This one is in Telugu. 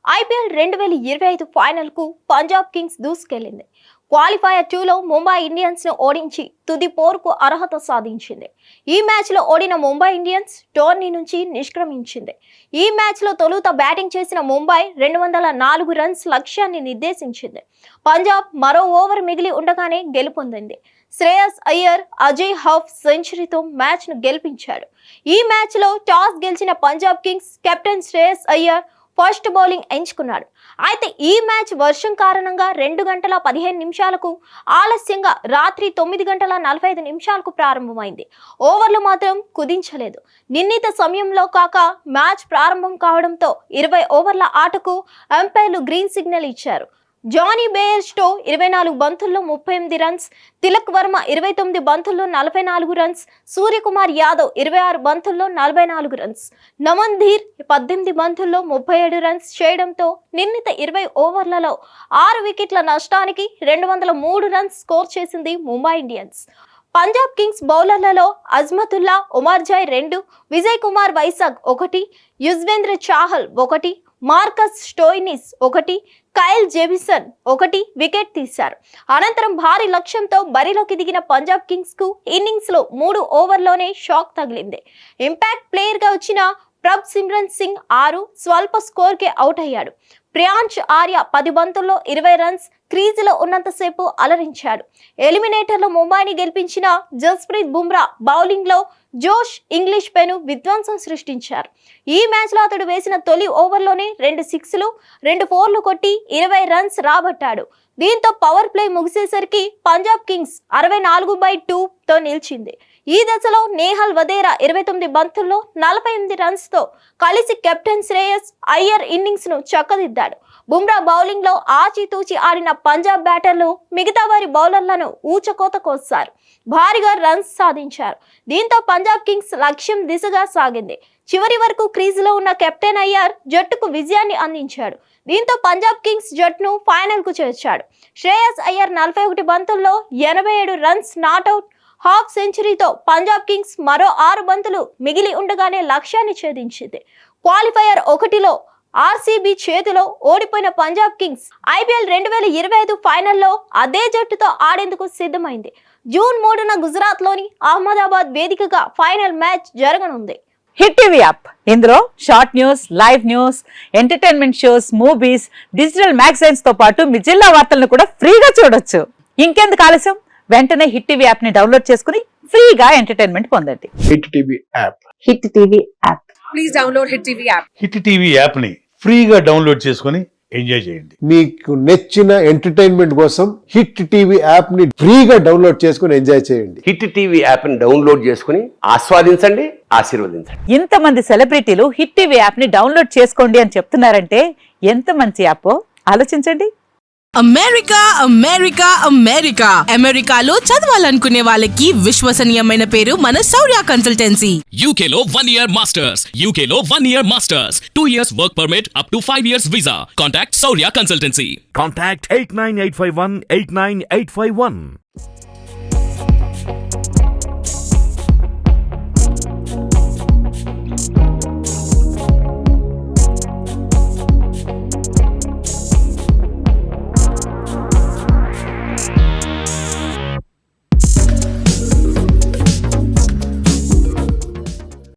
ఐపీఎల్ 2025 ఫైనల్కు పంజాబ్ కింగ్స్ దూసుకెళ్లింది. క్వాలిఫైయర్ 2లో ముంబై ఇండియన్స్ను ఓడించి తుది పోరుకు అర్హత సాధించింది. ఈ మ్యాచ్లో ఓడిన ముంబై ఇండియన్స్ టోర్నీ నుంచి నిష్క్రమించింది. ఈ మ్యాచ్లో తొలుత బ్యాటింగ్ చేసిన ముంబై 204 రన్స్ లక్ష్యాన్ని నిర్దేశించింది. పంజాబ్ మరో ఓవర్ మిగిలి ఉండగానే గెలుపొందింది. శ్రేయస్ అయ్యర్ అజయ్ హఫ్ సెంచరీతో మ్యాచ్ను గెలిపించాడు. ఈ మ్యాచ్లో టాస్ గెలిచిన Punjab Kings captain Shreyas Iyer first bowling ఎంచుకున్నాడు. అయితే ఈ మ్యాచ్ వర్షం కారణంగా 2 గంటల 15 నిమిషాలకు ఆలస్యంగా రాత్రి 9 గంటల 45 నిమిషాలకు ప్రారంభమైంది. ఓవర్లు మాత్రం కుదించలేదు. నిర్ణీత సమయంలో కాక మ్యాచ్ ప్రారంభం కావడంతో 20 ఓవర్ల ఆటకు అంపైర్లు గ్రీన్ సిగ్నల్ ఇచ్చారు. జానీ బేయర్స్టో 24 బంతుల్లో 38 రన్స్, తిలక్ వర్మ 29 బంతుల్లో 44 రన్స్, సూర్యకుమార్ యాదవ్ 26 బంతుల్లో 44 రన్స్, నమన్ ధీర్ 18 బంతుల్లో 37 రన్స్ చేయడంతో నిర్ణీత 20 ఓవర్లలో 6 వికెట్ల నష్టానికి 203 రన్స్ స్కోర్ చేసింది ముంబై ఇండియన్స్. పంజాబ్ కింగ్స్ బౌలర్లలో Azmatullah Omarzai 2, Vijay Kumar Vyshak 1, Yuzvendra Chahal 1, Marcus Stoinis 1, Kyle Jamieson 1 wicket తీశారు. అనంతరం భారీ లక్ష్యంతో బరిలోకి దిగిన పంజాబ్ కింగ్స్ కు ఇన్నింగ్స్ లో 3 ఓవర్లోనే షాక్ తగిలింది. ఇంపాక్ట్ ప్లేయర్ గా వచ్చిన ప్రభ్ సిమ్రన్ సింగ్ 6 స్వల్ప స్కోర్ కి అవుట్ అయ్యాడు. ప్రియాంష్ ఆర్య 10 బంతుల్లో 20 రన్స్ క్రీజులో ఉన్నంతసేపు అలరించాడు. ఎలిమినేటర్లో ముంబైని గెలిపించిన జస్ప్రీత్ బుమ్రా బౌలింగ్ లో జోష్ ఇంగ్లీష్ పెను విధ్వంసం సృష్టించారు. ఈ మ్యాచ్ లో అతడు వేసిన తొలి ఓవర్లోనే 2 సిక్స్లు 2 ఫోర్లు కొట్టి 20 రన్స్ రాబట్టాడు. దీంతో పవర్ ప్లే ముగిసేసరికి పంజాబ్ కింగ్స్ 64/2తో నిలిచింది. ఈ దశలో నేహల్ వదేరా 29 బంతుల్లో 48 రన్స్ తో కలిసి కెప్టెన్ శ్రేయస్ అయ్యర్ ఇన్నింగ్స్ ను చక్కదిద్దాడు. బుమ్రా బౌలింగ్ లో ఆచితూచి ఆడిన పంజాబ్ బ్యాటర్లు మిగతా వారి బౌలర్లను ఊచకోత కోస్తారు. భారీగా రన్స్ సాధించారు. దీంతో పంజాబ్ కింగ్స్ లక్ష్యం దిశగా సాగింది. చివరి వరకు క్రీజులో ఉన్న కెప్టెన్ అయ్యర్ జట్టుకు విజయాన్ని అందించాడు. దీంతో పంజాబ్ కింగ్స్ జట్టును ఫైనల్ కు చేర్చాడు. శ్రేయస్ అయ్యర్ 41 బంతుల్లో 87 రన్స్ నాట్అవుట్ హాఫ్ సెంచరీతో పంజాబ్ కింగ్స్ మరో 6 బంతులు మిగిలి ఉండగానే లక్ష్యాన్ని ఛేదించింది. క్వాలిఫైయర్ 1లో ఆర్సీబీ చేతిలో ఓడిపోయిన పంజాబ్ కింగ్స్ ఐపీఎల్ 2025 ఫైనల్లో అదే జట్టుతో ఆడేందుకు సిద్ధమైంది. జూన్ 3న గుజరాత్ లోని అహ్మదాబాద్ వేదికగా ఫైనల్ మ్యాచ్ జరగనుంది. హిట్ టీవీ యాప్, ఇందులో short news, live news, entertainment shows, movies, digital magazines తో పాటు మీ జిల్లా వార్తలను కూడా ఫ్రీగా చూడొచ్చు. ఇంకెందుకు ఆలస్యం, వెంటనే హిట్ టీవీ యాప్ ని డౌన్లోడ్ చేసుకుని ఫ్రీగా ఎంటర్టైన్మెంట్ పొందండి. Hit TV app. Hit TV app. Please download hit TV app. Hit TV app ని ఫ్రీగా డౌన్లోడ్ చేసుకుని ఎంజాయ్ చేయండి. మీకు నచ్చిన ఎంటర్టైన్మెంట్ కోసం హిట్ టీవీ యాప్ ని ఫ్రీగా డౌన్లోడ్ చేసుకుని ఎంజాయ్ చేయండి. హిట్ టీవీ యాప్ ని డౌన్లోడ్ చేసుకుని ఆస్వాదించండి, ఆశీర్వదించండి. ఇంతమంది సెలబ్రిటీలు హిట్ టీవీ యాప్ ని డౌన్లోడ్ చేసుకోండి అని చెప్తున్నారంటే ఎంత మంచి యాప్ ఆలోచించండి. అమెరికా అమెరికా అమెరికా అమెరికాలో చదవాలనుకునే వాళ్ళకి విశ్వసనీయమైన పేరు మన శౌర్య కన్సల్టెన్సీ. UK లో 1 year masters, UK లో 1 year masters, 2 years work permit up to 5 years visa. Contact Saurya Consultancy. Contact 89851 89851.